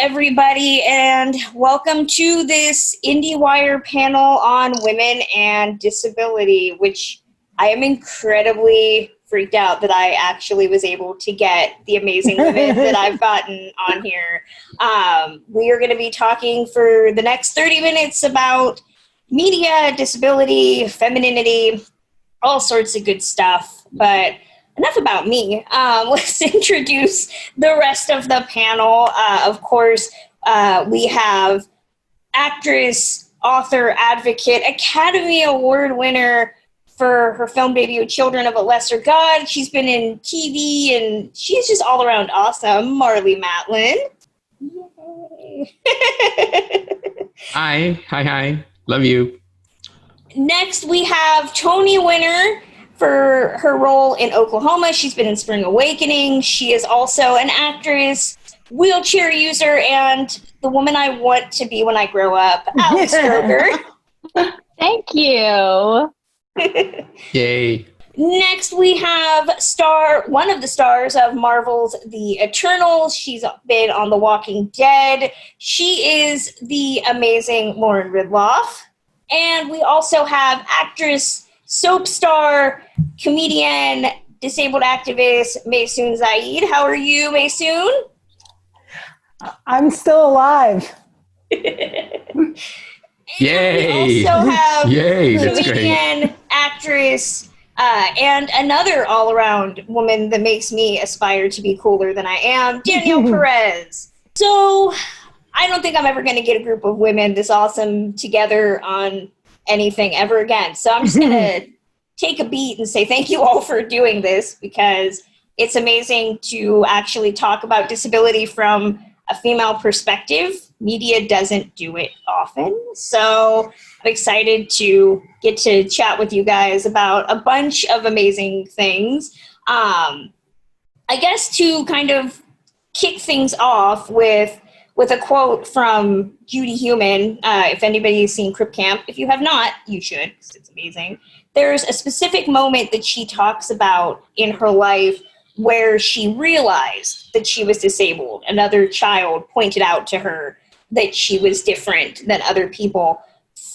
everybody, and welcome to this IndieWire panel on women and disability, which I am incredibly freaked out that I actually was able to get the amazing women that I've gotten on here. We are going to be talking for the next 30 minutes about media, disability, femininity, all sorts of good stuff, but enough about me. Let's introduce the rest of the panel. Of course, we have actress, author, advocate, Academy Award winner for her film debut, Children of a Lesser God. She's been in TV, and she's just all around awesome, Marlee Matlin. Yay. Hi. Love you. Next, we have Tony winner for her role in Oklahoma. She's been in Spring Awakening. She is also an actress, wheelchair user, and the woman I want to be when I grow up, Alice Stroker. Thank you. Yay. Next, we have one of the stars of Marvel's The Eternals. She's been on The Walking Dead. She is the amazing Lauren Ridloff. And we also have actress, soap star, comedienne, disabled activist, Maysoon Zaid. How are you, Maysoon? I'm still alive. Yay. We also have comedienne, actress, and another all-around woman that makes me aspire to be cooler than I am, Danielle Perez. So I don't think I'm ever going to get a group of women this awesome together on anything ever again. So I'm just going to take a beat and say thank you all for doing this, because it's amazing to actually talk about disability from a female perspective. Media doesn't do it often. So I'm excited to get to chat with you guys about a bunch of amazing things. I guess to kind of kick things off with a quote from Judy Heumann. If anybody's seen Crip Camp, if you have not, you should, because it's amazing. There's a specific moment that she talks about in her life where she realized that she was disabled. Another child pointed out to her that she was different than other people.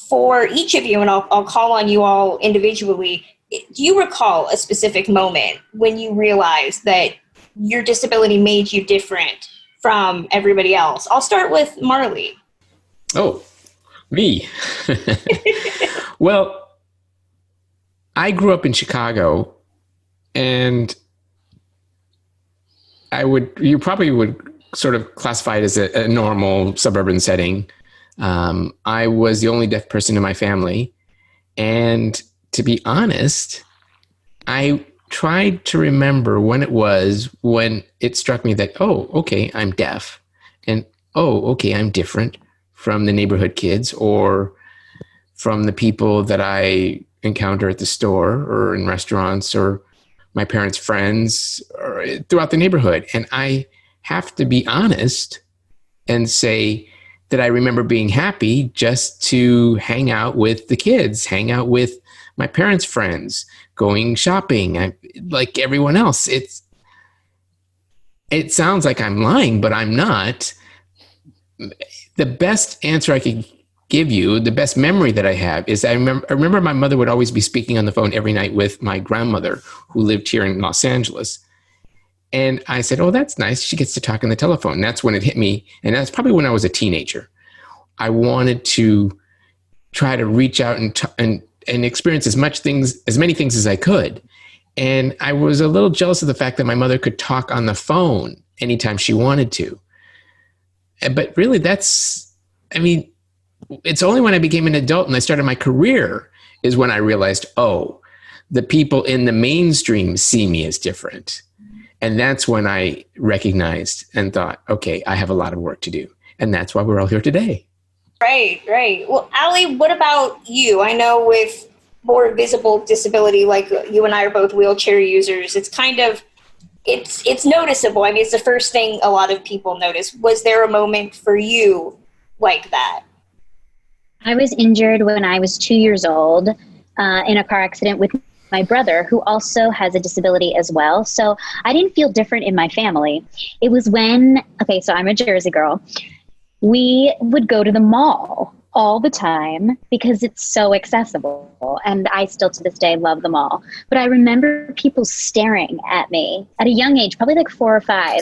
For each of you, and I'll call on you all individually, do you recall a specific moment when you realized that your disability made you different from everybody else? I'll start with Marlee. Oh, me. Well, I grew up in Chicago, and you probably would sort of classify it as a normal suburban setting. I was the only deaf person in my family. And to be honest, I tried to remember when it struck me that, oh, okay, I'm deaf. And, oh, okay, I'm different from the neighborhood kids or from the people that I encounter at the store or in restaurants or my parents' friends or throughout the neighborhood. And I have to be honest and say that I remember being happy just to hang out with the kids, hang out with my parents' friends, going shopping. Like everyone else. It sounds like I'm lying, but I'm not. The best answer I could give you, the best memory that I have is I remember my mother would always be speaking on the phone every night with my grandmother who lived here in Los Angeles. And I said, oh, that's nice. She gets to talk on the telephone. And that's when it hit me. And that's probably when I was a teenager. I wanted to try to reach out and experience as many things as I could. And I was a little jealous of the fact that my mother could talk on the phone anytime she wanted to. But really it's only when I became an adult and I started my career is when I realized, oh, the people in the mainstream see me as different. And that's when I recognized and thought, okay, I have a lot of work to do. And that's why we're all here today. Right. Well, Allie, what about you? I know with more visible disability, like you and I are both wheelchair users, it's kind of, it's noticeable. I mean, it's the first thing a lot of people notice. Was there a moment for you like that? I was injured when I was 2 years old in a car accident with my brother, who also has a disability as well. So I didn't feel different in my family. It was so I'm a Jersey girl. we would go to the mall all the time because it's so accessible. And I still to this day love the mall. But I remember people staring at me at a young age, probably like 4 or 5.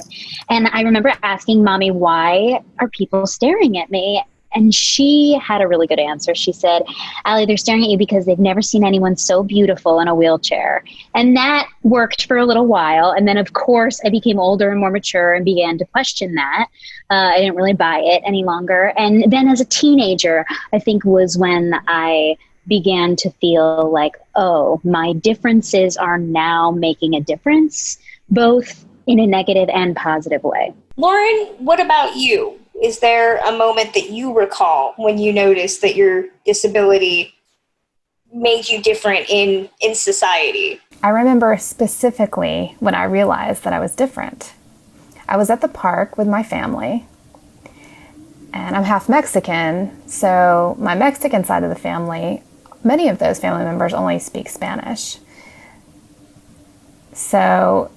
And I remember asking Mommy, why are people staring at me? And she had a really good answer. She said, Allie, they're staring at you because they've never seen anyone so beautiful in a wheelchair. And that worked for a little while. And then, of course, I became older and more mature and began to question that. I didn't really buy it any longer. And then as a teenager, I think was when I began to feel like, oh, my differences are now making a difference, both in a negative and positive way. Lauren, what about you? Is there a moment that you recall when you noticed that your disability made you different in society? I remember specifically when I realized that I was different. I was at the park with my family, and I'm half Mexican, so my Mexican side of the family, many of those family members only speak Spanish. So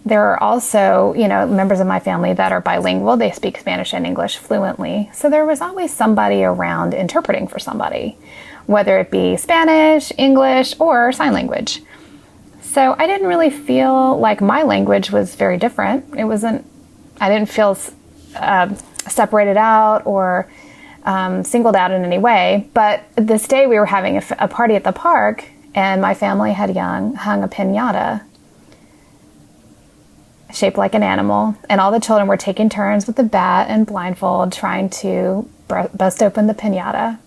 there are also, members of my family that are bilingual. They speak Spanish and English fluently. So there was always somebody around interpreting for somebody, whether it be Spanish, English, or sign language. So I didn't really feel like my language was very different. I didn't feel separated out or singled out in any way. But this day we were having a party at the park, and my family had hung a piñata shaped like an animal, and all the children were taking turns with the bat and blindfold trying to bust open the piñata.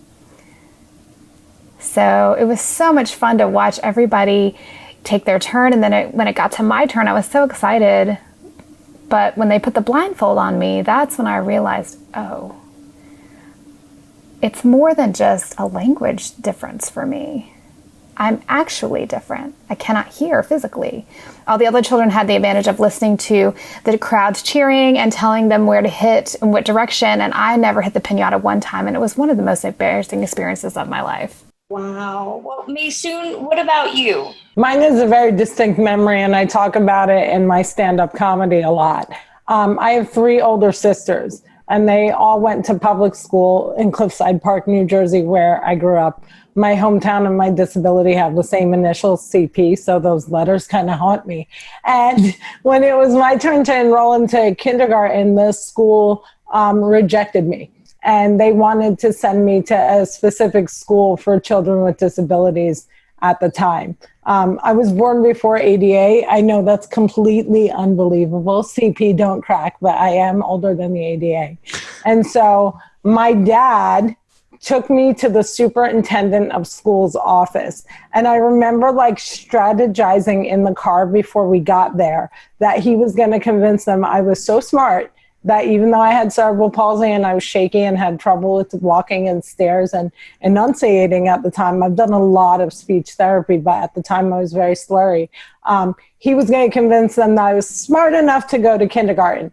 So it was so much fun to watch everybody take their turn, and then when it got to my turn, I was so excited. But when they put the blindfold on me, that's when I realized, oh, it's more than just a language difference for me. I'm actually different. I cannot hear physically. All the other children had the advantage of listening to the crowds cheering and telling them where to hit and what direction, and I never hit the piñata one time, and it was one of the most embarrassing experiences of my life. Wow. Well, Maysoon, what about you? Mine is a very distinct memory, and I talk about it in my stand-up comedy a lot. I have 3 older sisters, and they all went to public school in Cliffside Park, New Jersey, where I grew up. My hometown and my disability have the same initials, CP, so those letters kind of haunt me. And when it was my turn to enroll into kindergarten, the school rejected me. And they wanted to send me to a specific school for children with disabilities at the time. I was born before ADA. I know that's completely unbelievable. CP don't crack, but I am older than the ADA. And so my dad took me to the superintendent of school's office. And I remember strategizing in the car before we got there that he was going to convince them I was so smart that even though I had cerebral palsy and I was shaky and had trouble with walking and stairs and enunciating at the time, I've done a lot of speech therapy, but at the time I was very slurry. He was going to convince them that I was smart enough to go to kindergarten.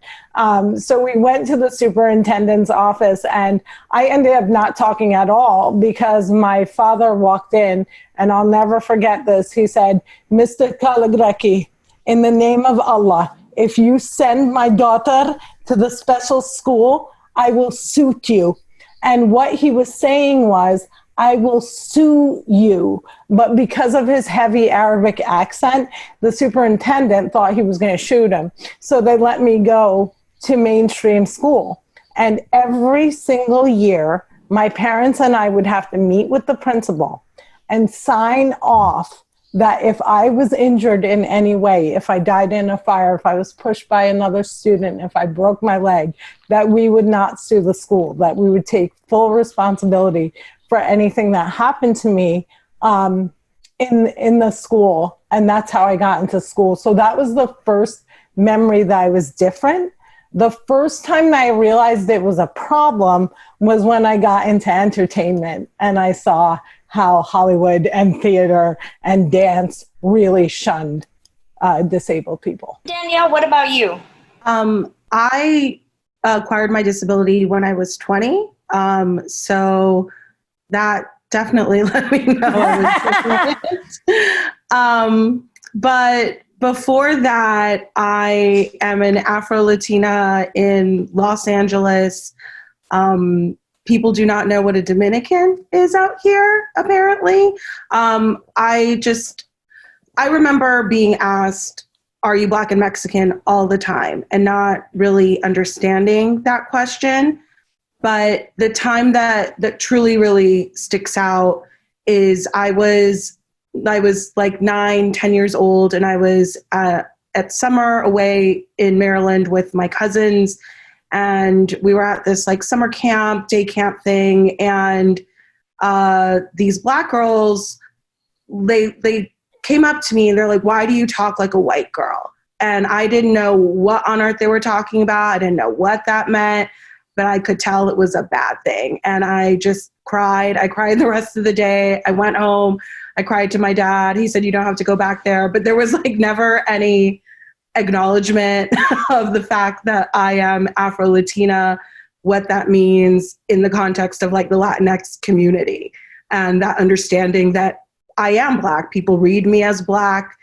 So we went to the superintendent's office, and I ended up not talking at all because my father walked in, and I'll never forget this. He said, "Mr. Kalagraki, in the name of Allah, if you send my daughter to the special school, I will suit you." And what he was saying was, I will sue you. But because of his heavy Arabic accent, the superintendent thought he was going to shoot him. So they let me go to mainstream school. And every single year, my parents and I would have to meet with the principal and sign off that if I was injured in any way, if I died in a fire, if I was pushed by another student, if I broke my leg, that we would not sue the school, that we would take full responsibility for anything that happened to me in the school. And that's how I got into school. So that was the first memory that I was different. The first time that I realized it was a problem was when I got into entertainment and I saw how Hollywood and theater and dance really shunned disabled people. Danielle, what about you? I acquired my disability when I was 20. So that definitely let me know I was different. But before that, I am an Afro-Latina in Los Angeles, People do not know what a Dominican is out here, apparently. I remember being asked, are you Black and Mexican all the time, and not really understanding that question. But the time that truly, really sticks out is I was like 9, 10 years old, and I was at summer away in Maryland with my cousins, and we were at this like summer camp, day camp thing, and these Black girls, they came up to me and they're like, why do you talk like a white girl? And I didn't know what on earth they were talking about. I didn't know what that meant, but I could tell it was a bad thing. And I just cried. I cried the rest of the day. I went home. I cried to my dad. He said, you don't have to go back there. But there was like never any acknowledgement of the fact that I am Afro-Latina, what that means in the context of like the Latinx community, and that understanding that I am Black. People read me as Black.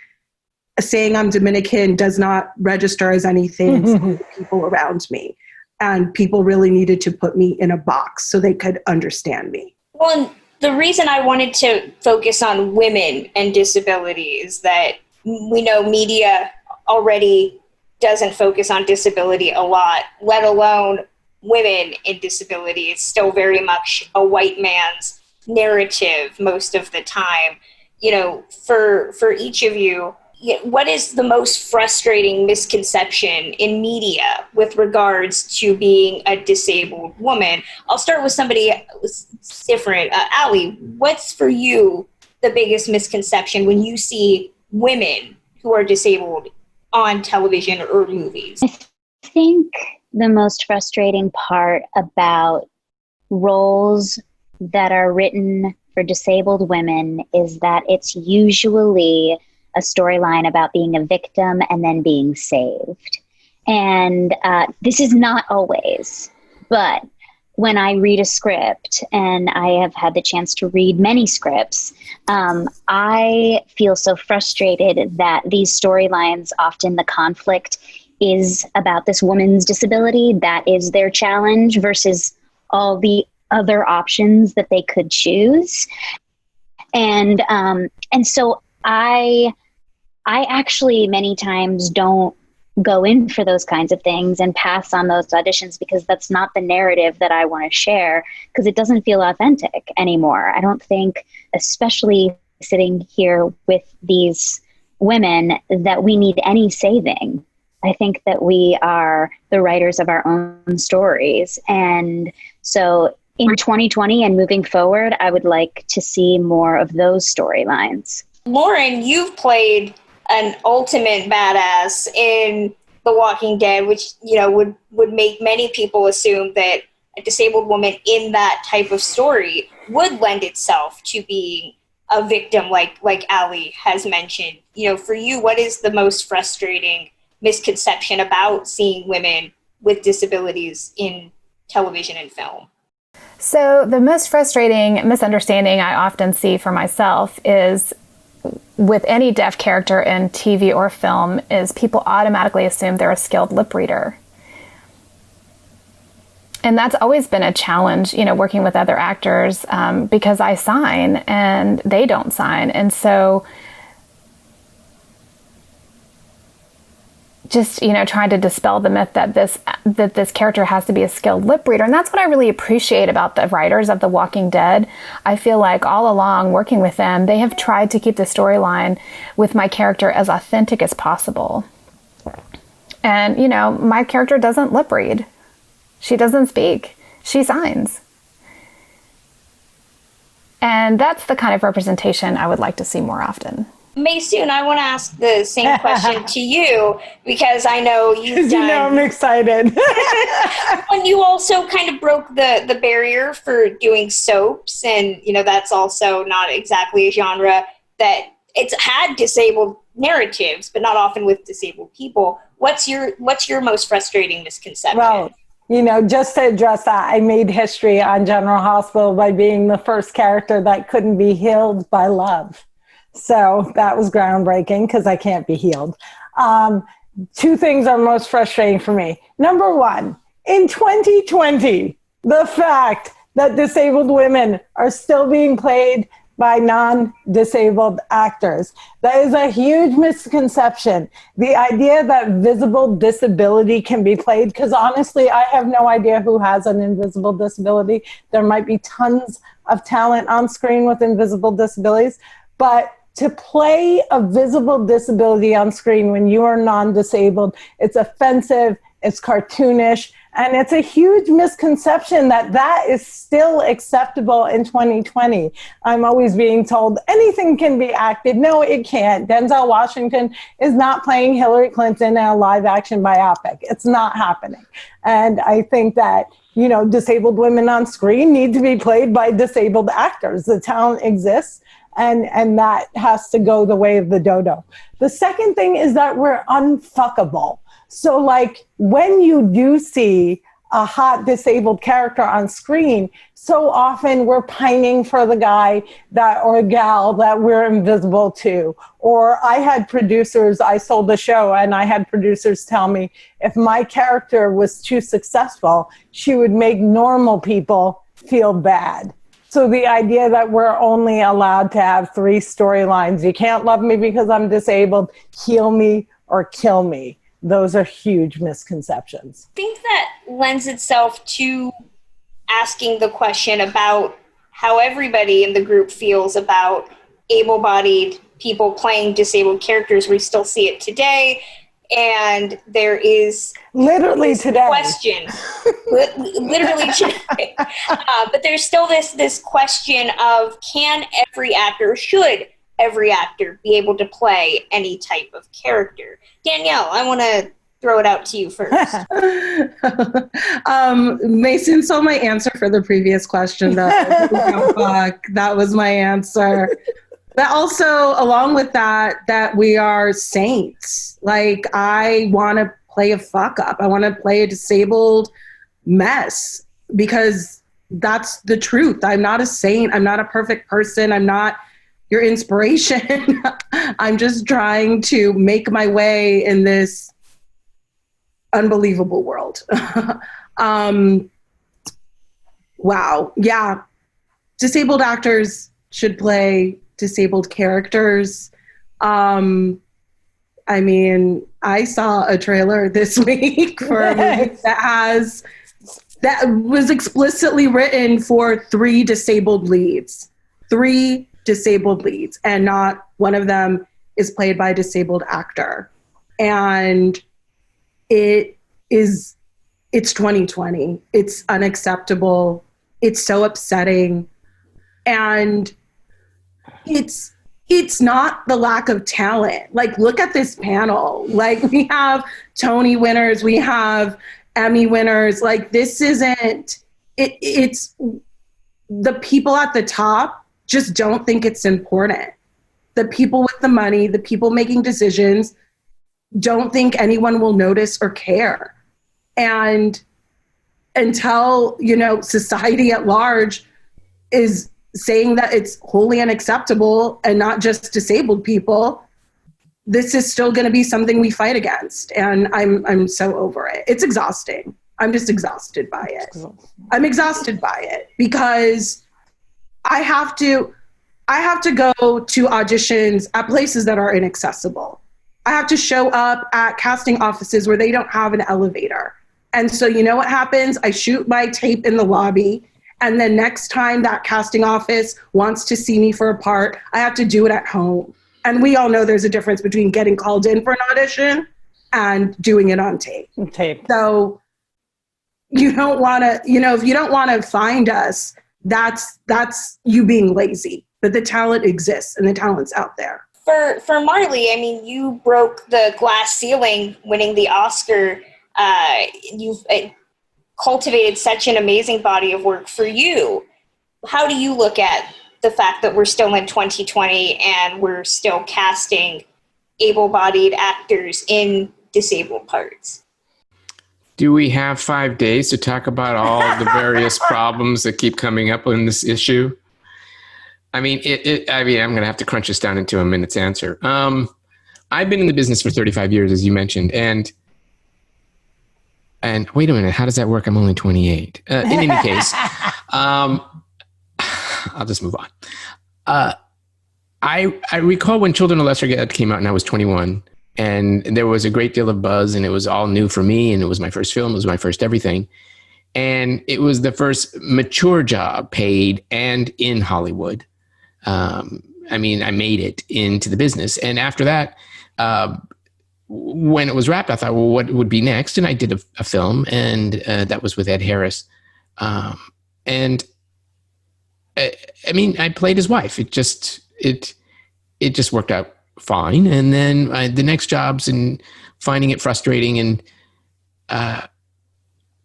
Saying I'm Dominican does not register as anything to the people around me. And people really needed to put me in a box so they could understand me. Well, and the reason I wanted to focus on women and disability is that we know media already doesn't focus on disability a lot, let alone women in disability. It's still very much a white man's narrative most of the time. You know, for each of you, what is the most frustrating misconception in media with regards to being a disabled woman? I'll start with somebody different. Ali, what's for you the biggest misconception when you see women who are disabled on television or movies? I think the most frustrating part about roles that are written for disabled women is that it's usually a storyline about being a victim and then being saved. And this is not always, but when I read a script, and I have had the chance to read many scripts, I feel so frustrated that these storylines, often the conflict is about this woman's disability, that is their challenge, versus all the other options that they could choose. And so I actually many times don't go in for those kinds of things and pass on those auditions, because that's not the narrative that I want to share, because it doesn't feel authentic anymore. I don't think, especially sitting here with these women, that we need any saving. I think that we are the writers of our own stories. And so in 2020 and moving forward, I would like to see more of those storylines. Lauren, you've played an ultimate badass in The Walking Dead, which, you know, would make many people assume that a disabled woman in that type of story would lend itself to being a victim, like Ali has mentioned. You know, for you, what is the most frustrating misconception about seeing women with disabilities in television and film? So the most frustrating misunderstanding I often see for myself is with any deaf character in TV or film is people automatically assume they're a skilled lip reader. And that's always been a challenge, you know, working with other actors, because I sign and they don't sign. And so just, you know, trying to dispel the myth that this character has to be a skilled lip reader. And that's what I really appreciate about the writers of The Walking Dead. I feel like all along working with them, they have tried to keep the storyline with my character as authentic as possible. And, you know, my character doesn't lip read. She doesn't speak. She signs. And that's the kind of representation I would like to see more often. Maysoon, I want to ask the same question to you, because I know you've done... You know I'm excited. When you also kind of broke the barrier for doing soaps, and, you know, that's also not exactly a genre that it's had disabled narratives, but not often with disabled people. What's your most frustrating misconception? Well, you know, just to address that, I made history on General Hospital by being the first character that couldn't be healed by love. So that was groundbreaking, because I can't be healed. Two things are most frustrating for me. Number one, in 2020, the fact that disabled women are still being played by non-disabled actors. That is a huge misconception. The idea that visible disability can be played, because honestly, I have no idea who has an invisible disability. There might be tons of talent on screen with invisible disabilities, but to play a visible disability on screen when you are non-disabled, it's offensive, it's cartoonish, and it's a huge misconception that that is still acceptable in 2020. I'm always being told anything can be acted. No, it can't. Denzel Washington is not playing Hillary Clinton in a live action biopic. It's not happening. And I think that, you know, disabled women on screen need to be played by disabled actors. The talent exists. And that has to go the way of the dodo. The second thing is that we're unfuckable. So like when you do see a hot disabled character on screen, so often we're pining for the guy that or gal that we're invisible to. Or I had producers, I sold a show and I had producers tell me if my character was too successful, she would make normal people feel bad. So the idea that we're only allowed to have 3 storylines, you can't love me because I'm disabled, heal me or kill me. Those are huge misconceptions. I think that lends itself to asking the question about how everybody in the group feels about able-bodied people playing disabled characters. We still see it today. And there is literally today question, literally today. But there's still this question of should every actor be able to play any type of character? Danielle, I want to throw it out to you first. Mason stole my answer for the previous question. That was my answer. But also, along with that we are saints. Like, I want to play a fuck up. I want to play a disabled mess because that's the truth. I'm not a saint. I'm not a perfect person. I'm not your inspiration. I'm just trying to make my way in this unbelievable world. Wow. Yeah. Disabled actors should play disabled characters. I mean, I saw a trailer this week for a movie that was explicitly written for 3 disabled leads. 3 disabled leads, and not one of them is played by a disabled actor. And it's 2020. It's unacceptable. It's so upsetting. And it's not the lack of talent. Like, look at this panel. Like, we have Tony winners, we have Emmy winners. Like, this isn't, it's the people at the top just don't think it's important. The people with the money, the people making decisions, don't think anyone will notice or care. And until, you know, society at large is saying that it's wholly unacceptable and not just disabled people, this is still going to be something we fight against. And I'm so over it. It's exhausting. I'm just exhausted by it. I'm exhausted by it because I have to go to auditions at places that are inaccessible. I have to show up at casting offices where they don't have an elevator. And so, you know what happens? I shoot my tape in the lobby, and then next time that casting office wants to see me for a part, I have to do it at home. And we all know there's a difference between getting called in for an audition and doing it on tape. So you don't want to, you know, if you don't want to find us, that's you being lazy. But the talent exists and the talent's out there. For Marley, I mean, you broke the glass ceiling winning the Oscar. You've cultivated such an amazing body of work. For you, how do you look at the fact that we're still in 2020 and we're still casting able-bodied actors in disabled parts? Do we have 5 days to talk about all the various problems that keep coming up on this issue? I mean, I'm going to have to crunch this down into a minute's answer. I've been in the business for 35 years, as you mentioned, and And wait a minute, how does that work? I'm only 28. In any case, I'll just move on. I recall when Children of Lesser God came out and I was 21, and there was a great deal of buzz, and it was all new for me, and it was my first film, it was my first everything. And it was the first mature job, paid and in Hollywood. I mean, I made it into the business. And after that, when it was wrapped, I thought, well, what would be next? And I did a film, and that was with Ed Harris. And I mean, I played his wife. It just worked out fine. And then the next jobs and finding it frustrating. And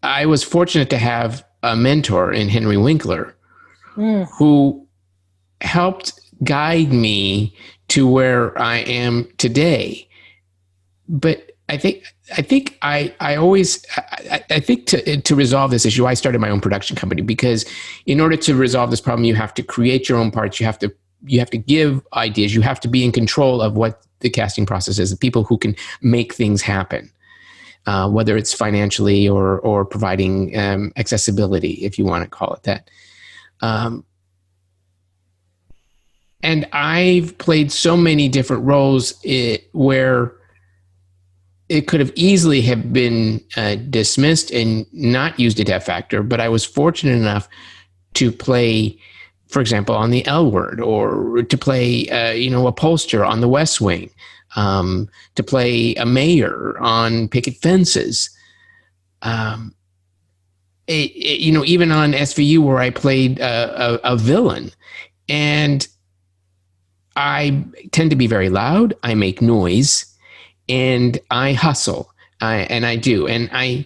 I was fortunate to have a mentor in Henry Winkler who helped guide me to where I am today. But I think to resolve this issue, I started my own production company, because in order to resolve this problem, you have to create your own parts. You have to give ideas. You have to be in control of what the casting process is, the people who can make things happen, whether it's financially or providing accessibility, if you want to call it that. And I've played so many different roles where it could have easily have been dismissed and not used at F Factor, but I was fortunate enough to play, for example, on the L Word, or to play, a pollster on The West Wing, to play a mayor on Picket Fences. Even on SVU, where I played a villain. And I tend to be very loud. I make noise, and I hustle. And I do. And I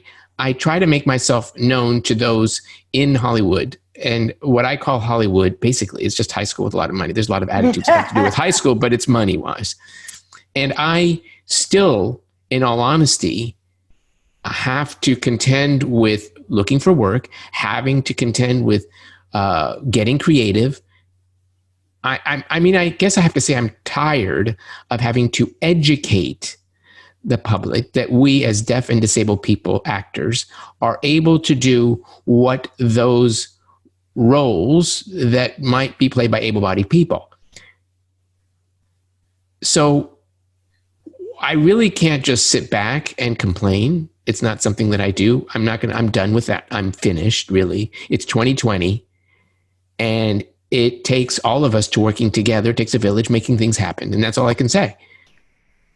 try to make myself known to those in Hollywood. And what I call Hollywood, basically, is just high school with a lot of money. There's a lot of attitudes that have to do with high school, but it's money-wise. And I still, in all honesty, have to contend with looking for work, having to contend with getting creative. I mean, I guess I have to say I'm tired of having to educate the public that we as deaf and disabled people, actors, are able to do what those roles that might be played by able-bodied people. So I really can't just sit back and complain. It's not something that I do. I'm done with that. I'm finished, really. It's 2020, and it takes all of us to working together. It takes a village making things happen. And that's all I can say.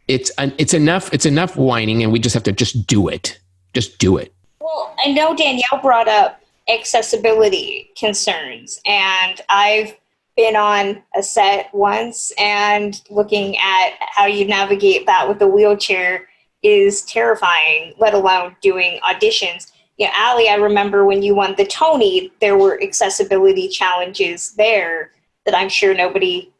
It's enough whining, and we just have to just do it. Just do it. Well, I know Danielle brought up accessibility concerns, and I've been on a set once, and looking at how you navigate that with a wheelchair is terrifying, let alone doing auditions. Yeah, Allie, I remember when you won the Tony, there were accessibility challenges there that I'm sure nobody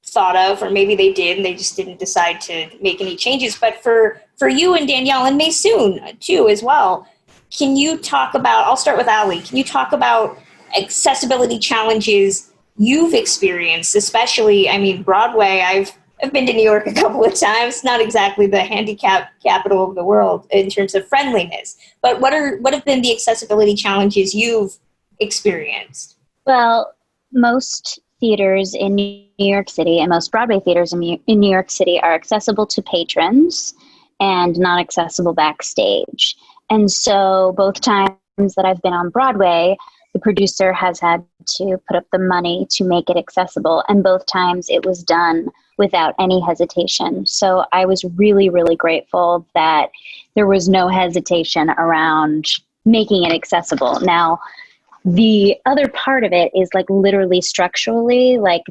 thought of, or maybe they did and they just didn't decide to make any changes. But for you and Danielle, and may soon too as well, can you talk about, I'll start with Allie, can you talk about accessibility challenges you've experienced, especially, I mean, Broadway, I've been to New York a couple of times, not exactly the handicap capital of the world in terms of friendliness, but what have been the accessibility challenges you've experienced? Well, most theaters in New York City and most Broadway theaters in New York City are accessible to patrons and not accessible backstage. And so both times that I've been on Broadway, the producer has had to put up the money to make it accessible. And both times it was done without any hesitation. So I was really, really grateful that there was no hesitation around making it accessible. Now, the other part of it is like literally structurally, like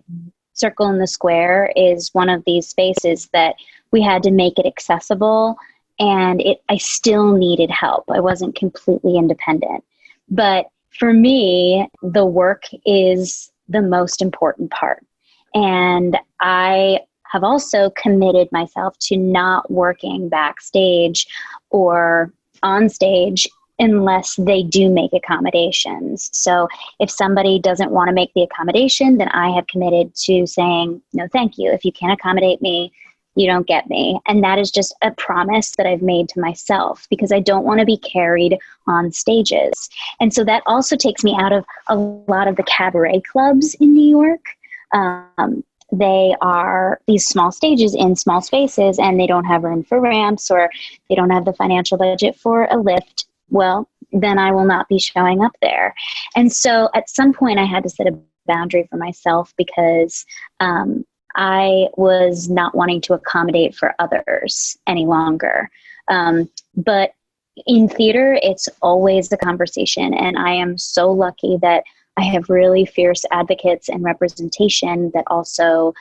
Circle in the Square is one of these spaces that we had to make it accessible, and I still needed help. I wasn't completely independent. But for me, the work is the most important part. And I have also committed myself to not working backstage or on stage unless they do make accommodations. So if somebody doesn't want to make the accommodation, then I have committed to saying, no, thank you. If you can't accommodate me, you don't get me. And that is just a promise that I've made to myself because I don't want to be carried on stages. And so that also takes me out of a lot of the cabaret clubs in New York. They are these small stages in small spaces, and they don't have room for ramps, or they don't have the financial budget for a lift. Well, then I will not be showing up there. And so at some point I had to set a boundary for myself because I was not wanting to accommodate for others any longer. But in theater, it's always a conversation. And I am so lucky that I have really fierce advocates and representation that also,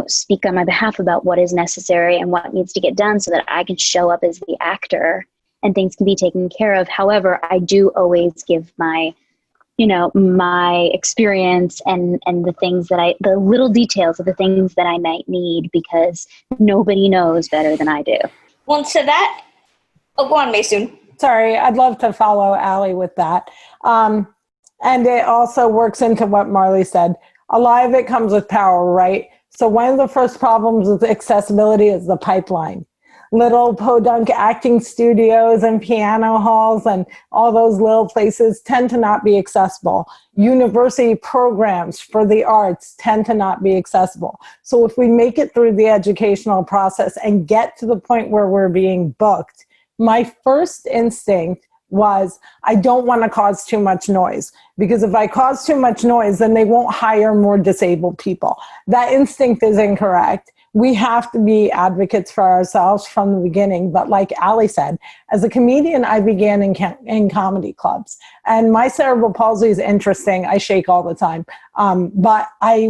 speak on my behalf about what is necessary and what needs to get done so that I can show up as the actor and things can be taken care of. However, I do always give my experience and the things that the little details of the things that I might need because nobody knows better than I do. Well, to that, go on, Maysoon. Sorry, I'd love to follow Allie with that. And it also works into what Marley said. A lot of it comes with power, right? So one of the first problems with accessibility is the pipeline. Little podunk acting studios and piano halls and all those little places tend to not be accessible. University programs for the arts tend to not be accessible. So if we make it through the educational process and get to the point where we're being booked, my first instinct was I don't want to cause too much noise, because if I cause too much noise, then they won't hire more disabled people. That instinct is incorrect. We have to be advocates for ourselves from the beginning. But like Allie said, as a comedian, I began in comedy clubs. And my cerebral palsy is interesting. I shake all the time. But I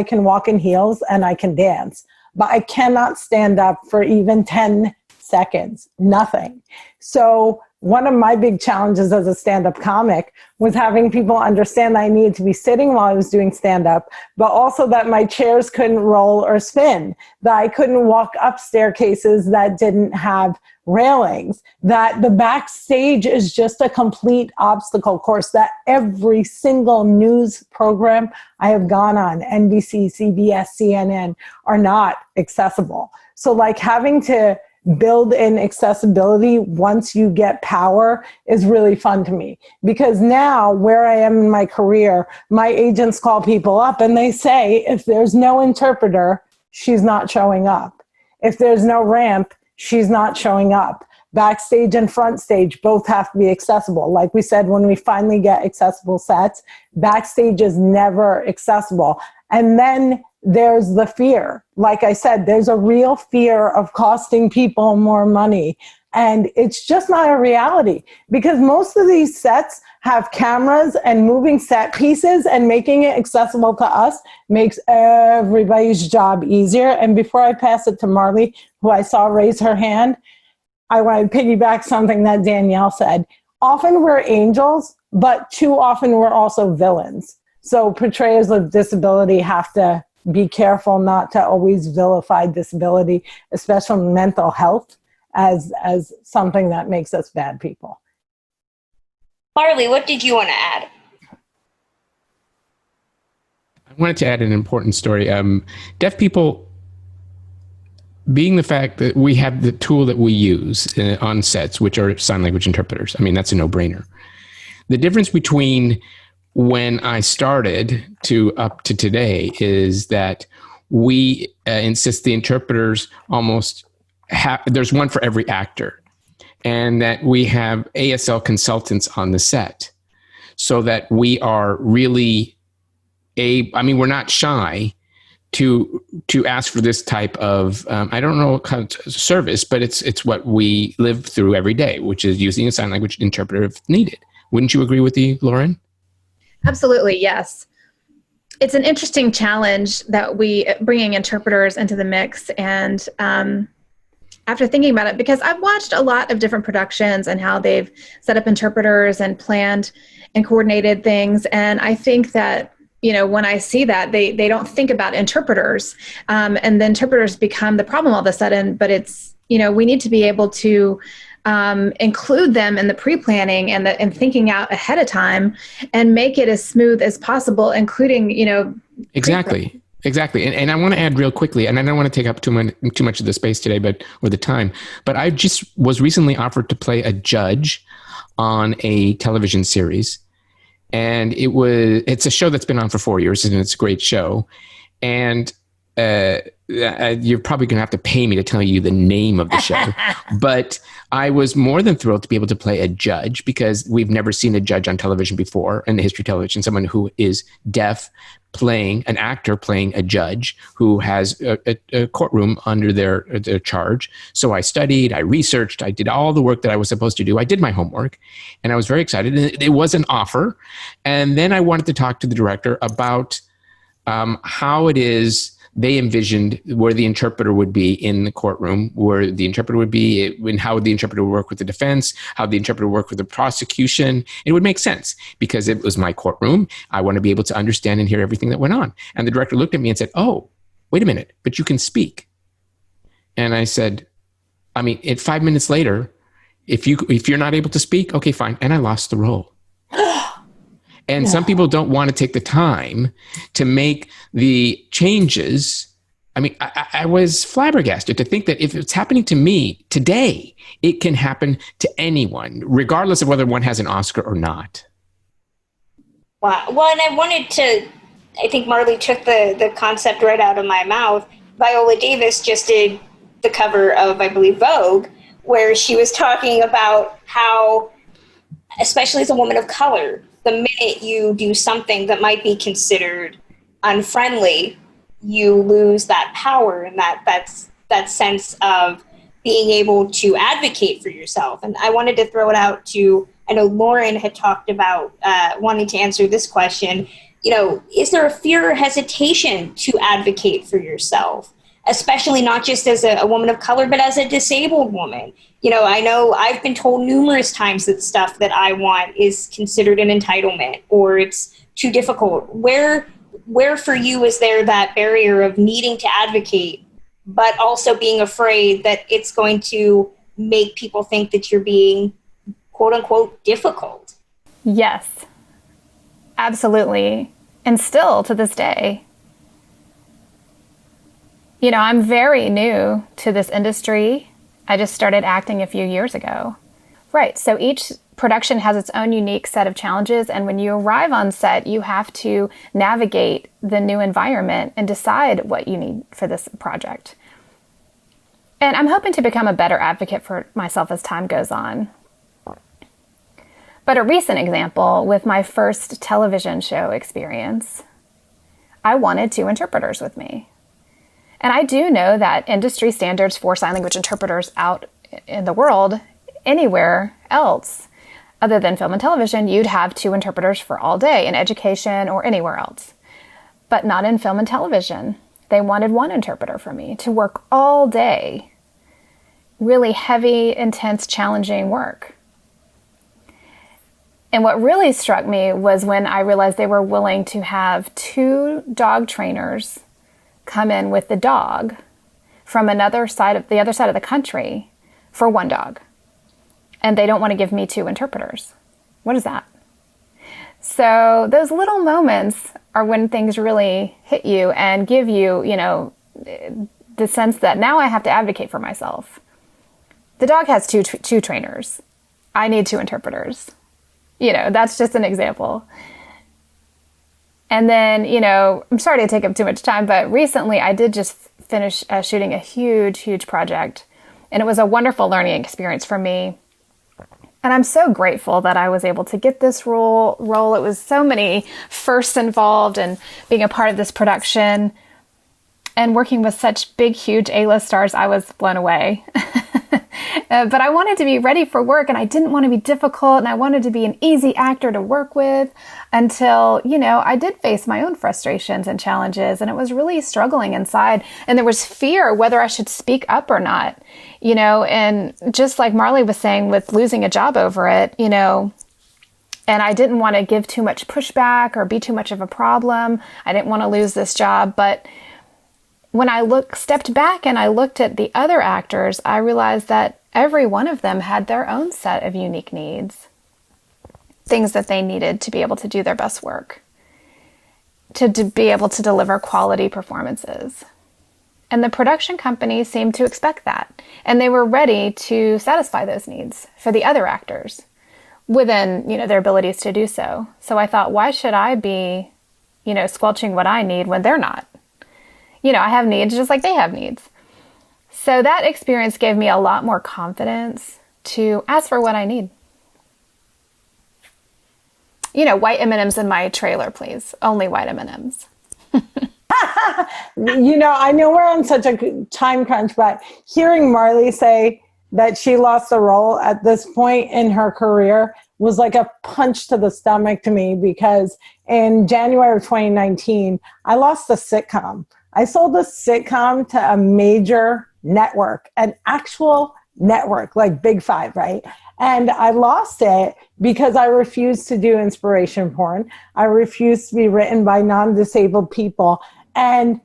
can walk in heels and I can dance. But I cannot stand up for even 10 seconds, nothing. So one of my big challenges as a stand-up comic was having people understand that I needed to be sitting while I was doing stand-up, but also that my chairs couldn't roll or spin, that I couldn't walk up staircases that didn't have railings, that the backstage is just a complete obstacle course, that every single news program I have gone on, NBC, CBS, CNN, are not accessible. So like having to build in accessibility once you get power is really fun to me, because now where I am in my career, my agents call people up and they say, if there's no interpreter, she's not showing up. If there's no ramp, she's not showing up. Backstage and front stage both have to be accessible. Like we said, when we finally get accessible sets, backstage is never accessible. And then there's the fear. Like I said, there's a real fear of costing people more money. And it's just not a reality, because most of these sets have cameras and moving set pieces, and making it accessible to us makes everybody's job easier. And before I pass it to Marley, who I saw raise her hand, I want to piggyback something that Danielle said. Often we're angels, but too often we're also villains. So portrayers of disability have to be careful not to always vilify disability, especially mental health, as something that makes us bad people. Marley, what did you want to add? I wanted to add an important story. Deaf people, being the fact that we have the tool that we use on sets, which are sign language interpreters, I mean, that's a no-brainer. The difference between when I started to up to today is that we insist the interpreters almost there's one for every actor, and that we have ASL consultants on the set, so that we are really we're not shy to ask for this type of I don't know what kind of service, but it's what we live through every day, which is using a sign language interpreter if needed. Wouldn't you agree with me, Lauren? Absolutely, yes. It's an interesting challenge that we bringing interpreters into the mix. And after thinking about it, because I've watched a lot of different productions and how they've set up interpreters and planned and coordinated things. And I think that, when I see that, they don't think about interpreters, and the interpreters become the problem all of a sudden. But it's, we need to be able to include them in the pre-planning and thinking out ahead of time, and make it as smooth as possible, including, Exactly. Exactly. And I want to add real quickly, and I don't want to take up too much of the space today, or the time, but I just was recently offered to play a judge on a television series. And it's a show that's been on for 4 years, and it's a great show. And you're probably going to have to pay me to tell you the name of the show. But I was more than thrilled to be able to play a judge, because we've never seen a judge on television before in the history of television, someone who is deaf playing an actor, playing a judge who has a courtroom under their charge. So I studied, I researched, I did all the work that I was supposed to do. I did my homework, and I was very excited. And it was an offer. And then I wanted to talk to the director about how it is they envisioned where the interpreter would be in the courtroom, where the interpreter would be, and how the interpreter would work with the defense, how the interpreter would work with the prosecution. It would make sense because it was my courtroom. I want to be able to understand and hear everything that went on. And the director looked at me and said, "Oh, wait a minute, but you can speak." And I said, 5 minutes later, if you're not able to speak, okay, fine. And I lost the role. And some people don't want to take the time to make the changes. I was flabbergasted to think that if it's happening to me today, it can happen to anyone, regardless of whether one has an Oscar or not. Wow. Well, and I think Marley took the concept right out of my mouth. Viola Davis just did the cover of, I believe, Vogue, where she was talking about how, especially as a woman of color, the minute you do something that might be considered unfriendly, you lose that power and that sense of being able to advocate for yourself. And I wanted to throw it out to, I know Lauren had talked about wanting to answer this question. Is there a fear or hesitation to advocate for yourself, especially not just as a woman of color, but as a disabled woman? I know I've been told numerous times that stuff that I want is considered an entitlement or it's too difficult. Where for you is there that barrier of needing to advocate, but also being afraid that it's going to make people think that you're being, quote unquote, difficult? Yes, absolutely. And still to this day, I'm very new to this industry. I just started acting a few years ago. Right. So each production has its own unique set of challenges. And when you arrive on set, you have to navigate the new environment and decide what you need for this project. And I'm hoping to become a better advocate for myself as time goes on. But a recent example with my first television show experience, I wanted 2 interpreters with me. And I do know that industry standards for sign language interpreters out in the world, anywhere else other than film and television, you'd have 2 interpreters for all day in education or anywhere else. But not in film and television. They wanted 1 interpreter for me to work all day. Really heavy, intense, challenging work. And what really struck me was when I realized they were willing to have 2 dog trainers come in with the dog from the other side of the country for 1 dog. And they don't want to give me 2 interpreters. What is that? So those little moments are when things really hit you and give you, the sense that now I have to advocate for myself. The dog has two trainers. I need 2 interpreters. That's just an example. And then, I'm sorry to take up too much time, but recently I did just finish shooting a huge project. And it was a wonderful learning experience for me. And I'm so grateful that I was able to get this role. It was so many firsts involved and being a part of this production and working with such big, huge A-list stars. I was blown away. But I wanted to be ready for work, and I didn't want to be difficult, and I wanted to be an easy actor to work with until, I did face my own frustrations and challenges, and it was really struggling inside. And there was fear whether I should speak up or not, and just like Marley was saying with losing a job over it, and I didn't want to give too much pushback or be too much of a problem. I didn't want to lose this job, but when I stepped back and I looked at the other actors, I realized that every one of them had their own set of unique needs, things that they needed to be able to do their best work. to be able to deliver quality performances. And the production companies seemed to expect that. And they were ready to satisfy those needs for the other actors within, their abilities to do so. So I thought, why should I be, squelching what I need when they're not? I have needs just like they have needs. So that experience gave me a lot more confidence to ask for what I need. White M&Ms in my trailer, please. Only white M&Ms. I know we're on such a time crunch, but hearing Marley say that she lost a role at this point in her career was like a punch to the stomach to me, because in January of 2019, I lost a sitcom. I sold a sitcom to a major network, an actual network, like Big Five, right? And I lost it because I refused to do inspiration porn. I refused to be written by non-disabled people. And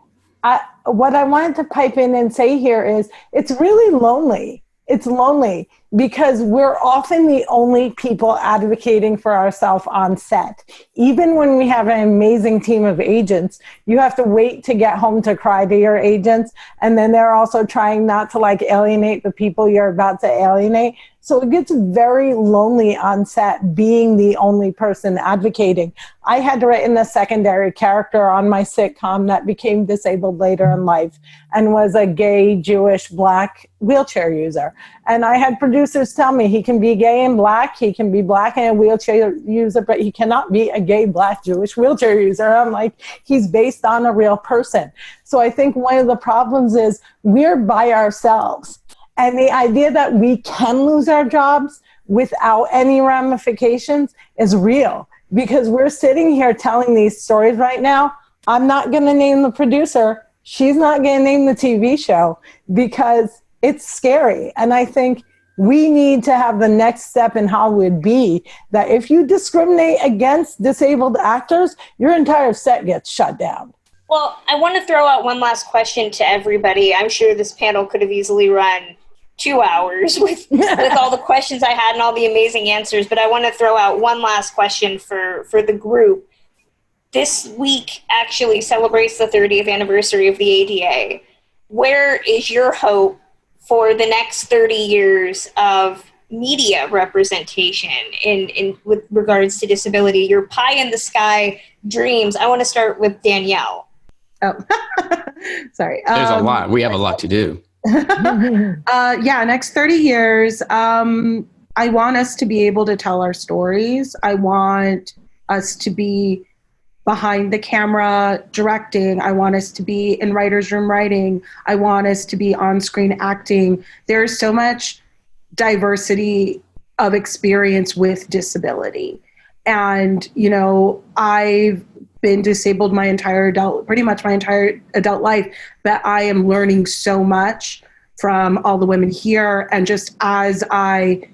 what I wanted to pipe in and say here is it's really lonely. It's lonely because we're often the only people advocating for ourselves on set. Even when we have an amazing team of agents, you have to wait to get home to cry to your agents. And then they're also trying not to alienate the people you're about to alienate. So it gets very lonely on set being the only person advocating. I had written a secondary character on my sitcom that became disabled later in life and was a gay, Jewish, Black wheelchair user. And I had producers tell me he can be gay and Black, he can be Black and a wheelchair user, but he cannot be a gay, Black, Jewish wheelchair user. I'm like, he's based on a real person. So I think one of the problems is we're by ourselves. And the idea that we can lose our jobs without any ramifications is real, because we're sitting here telling these stories right now. I'm not going to name the producer. She's not going to name the TV show because it's scary. And I think we need to have the next step in Hollywood be that if you discriminate against disabled actors, your entire set gets shut down. Well, I want to throw out one last question to everybody. I'm sure this panel could have easily run 2 hours with all the questions I had and all the amazing answers, but I want to throw out one last question for the group. This week actually celebrates the 30th anniversary of the ADA. Where is your hope for the next 30 years of media representation in with regards to disability? Your pie in the sky dreams. I want to start with Danielle. Oh, sorry. There's a lot. We have a lot to do. Next 30 years, I want us to be able to tell our stories. I want us to be behind the camera directing. I want us to be in writer's room writing. I want us to be on screen acting. There's so much diversity of experience with disability. And, I've been disabled pretty much my entire adult life, but I am learning so much from all the women here. And just as I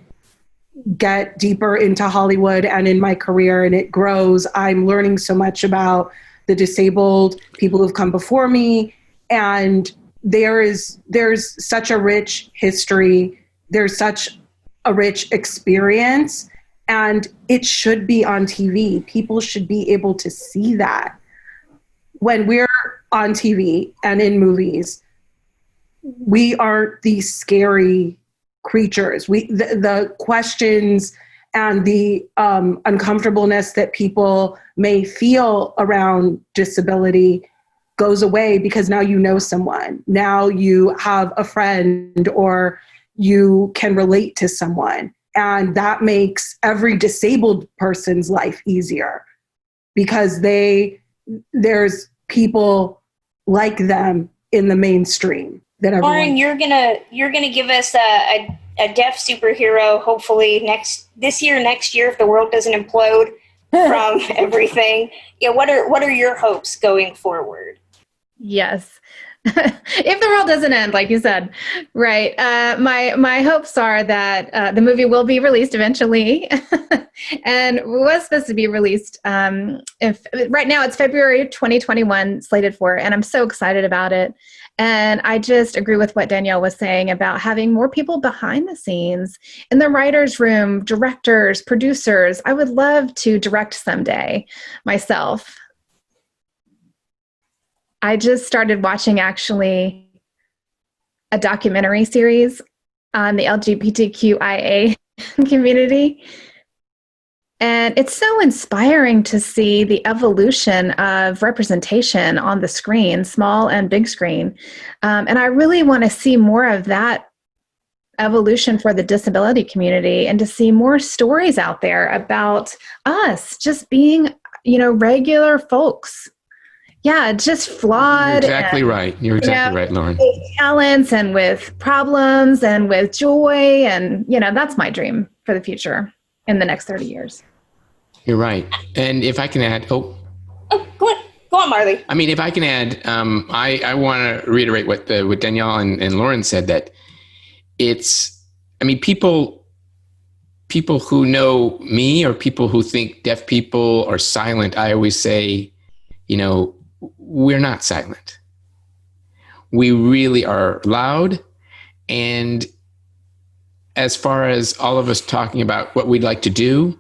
get deeper into Hollywood and in my career and it grows, I'm learning so much about the disabled, people who've come before me. And there's such a rich history. There's such a rich experience. And it should be on TV. People should be able to see that. When we're on TV and in movies, we aren't these scary creatures. The questions and the uncomfortableness that people may feel around disability goes away because now you know someone. Now you have a friend or you can relate to someone. And that makes every disabled person's life easier because there's people like them in the mainstream. Lauren, you're gonna give us a deaf superhero. Hopefully next year, if the world doesn't implode from everything. Yeah, what are your hopes going forward? Yes. If the world doesn't end, like you said, right? My hopes are that the movie will be released eventually, and was supposed to be released. Right now it's February 2021 slated for, and I'm so excited about it. And I just agree with what Danielle was saying about having more people behind the scenes in the writer's room, directors, producers. I would love to direct someday myself. I just started watching actually a documentary series on the LGBTQIA community. And it's so inspiring to see the evolution of representation on the screen, small and big screen. And I really want to see more of that evolution for the disability community, and to see more stories out there about us just being, regular folks. Yeah, just flawed. You're exactly right. You're exactly right, Lauren. With talents and with problems and with joy. And, that's my dream for the future in the next 30 years. You're right. And if I can add, go on, Marley. I mean, if I can add, I want to reiterate what Danielle and Lauren said, that people who know me, or people who think deaf people are silent, I always say, we're not silent. We really are loud. And as far as all of us talking about what we'd like to do,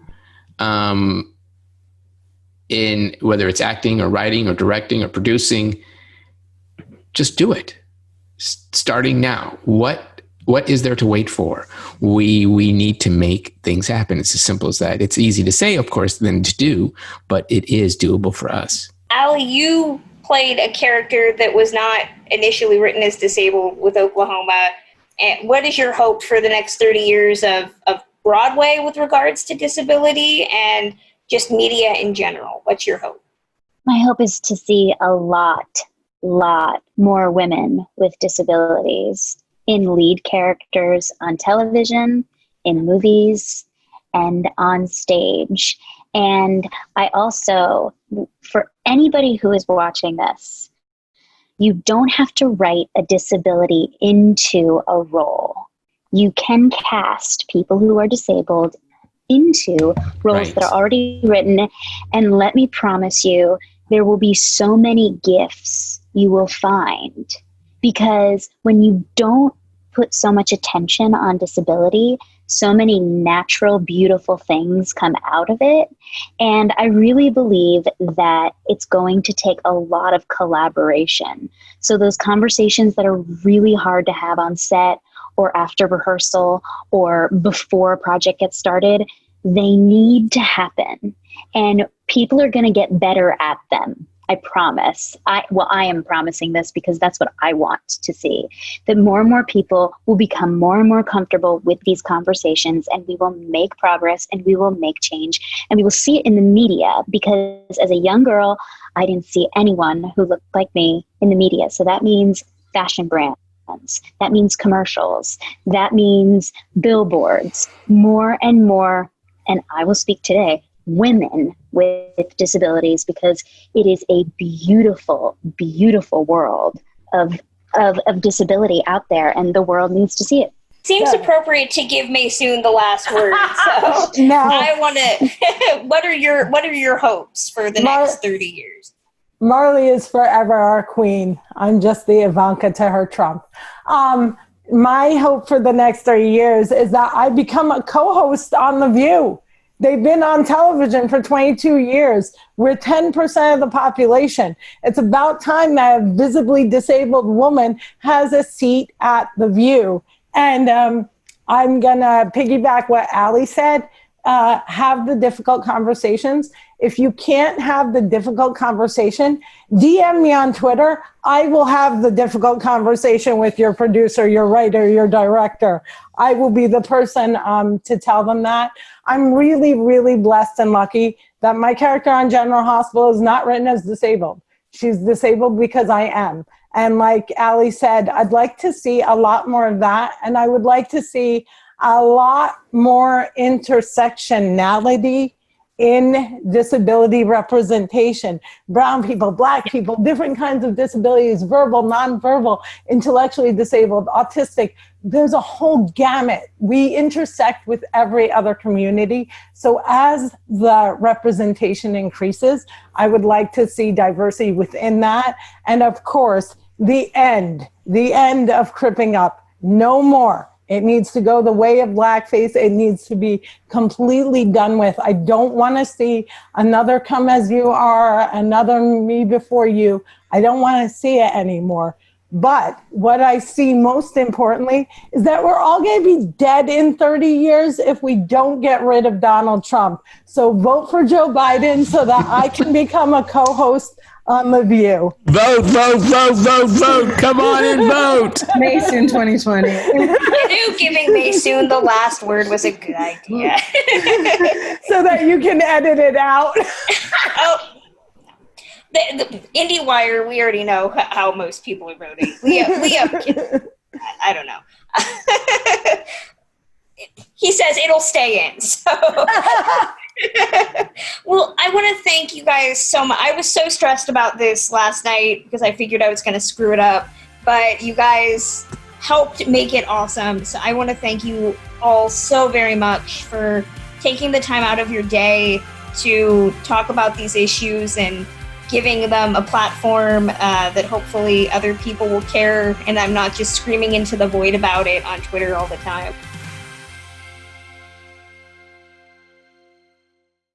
in whether it's acting or writing or directing or producing, just do it. Starting now. What is there to wait for? We need to make things happen. It's as simple as that. It's easy to say, of course, than to do, but it is doable for us. Allie, you played a character that was not initially written as disabled with Oklahoma. And what is your hope for the next 30 years of Broadway with regards to disability and just media in general? What's your hope? My hope is to see a lot more women with disabilities in lead characters on television, in movies, and on stage. And I also, for anybody who is watching this, you don't have to write a disability into a role. You can cast people who are disabled into roles that are already written. And let me promise you, there will be so many gifts you will find. Because when you don't put so much attention on disability, so many natural, beautiful things come out of it. And I really believe that it's going to take a lot of collaboration. So those conversations that are really hard to have on set or after rehearsal or before a project gets started, they need to happen. And people are going to get better at them. I promise. I am promising this because that's what I want to see, that more and more people will become more and more comfortable with these conversations, and we will make progress and we will make change, and we will see it in the media, because as a young girl, I didn't see anyone who looked like me in the media. So that means fashion brands. That means commercials. That means billboards, more and more. And I will speak today, women with disabilities, because it is a beautiful, beautiful world of disability out there, and the world needs to see it. Seems appropriate to give Maysoon the last word. So No. I want to. What are your hopes for the next 30 years? Marley is forever our queen. I'm just the Ivanka to her Trump. My hope for the next 30 years is that I become a co-host on The View. They've been on television for 22 years. We're 10% of the population. It's about time that a visibly disabled woman has a seat at The View. And I'm going to piggyback what Allie said. Have the difficult conversations. If you can't have the difficult conversation, DM me on Twitter. I will have the difficult conversation with your producer, your writer, your director. I will be the person to tell them that. I'm really, really blessed and lucky that my character on General Hospital is not written as disabled. She's disabled because I am. And like Allie said, I'd like to see a lot more of that. And I would like to see a lot more intersectionality in disability representation. Brown people, Black people, different kinds of disabilities, verbal, nonverbal, intellectually disabled, autistic. There's a whole gamut. We intersect with every other community. So as the representation increases, I would like to see diversity within that. And of course, the end of cripping up. No more. It needs to go the way of blackface. It needs to be completely done with. I don't want to see another Come As You Are, another Me Before You. I don't want to see it anymore. But what I see most importantly is that we're all going to be dead in 30 years if we don't get rid of Donald Trump. So vote for Joe Biden so that I can become a co-host on The View. Vote, vote, vote, vote, vote. Come on and vote. Maysoon 2020. I knew giving Maysoon the last word was a good idea. So that you can edit it out. Oh, the IndieWire, we already know how most people are voting. I don't know. He says it'll stay in. So, well, I want to thank you guys so much. I was so stressed about this last night because I figured I was going to screw it up, but you guys helped make it awesome. So I want to thank you all so very much for taking the time out of your day to talk about these issues and giving them a platform that hopefully other people will care, and I'm not just screaming into the void about it on Twitter all the time.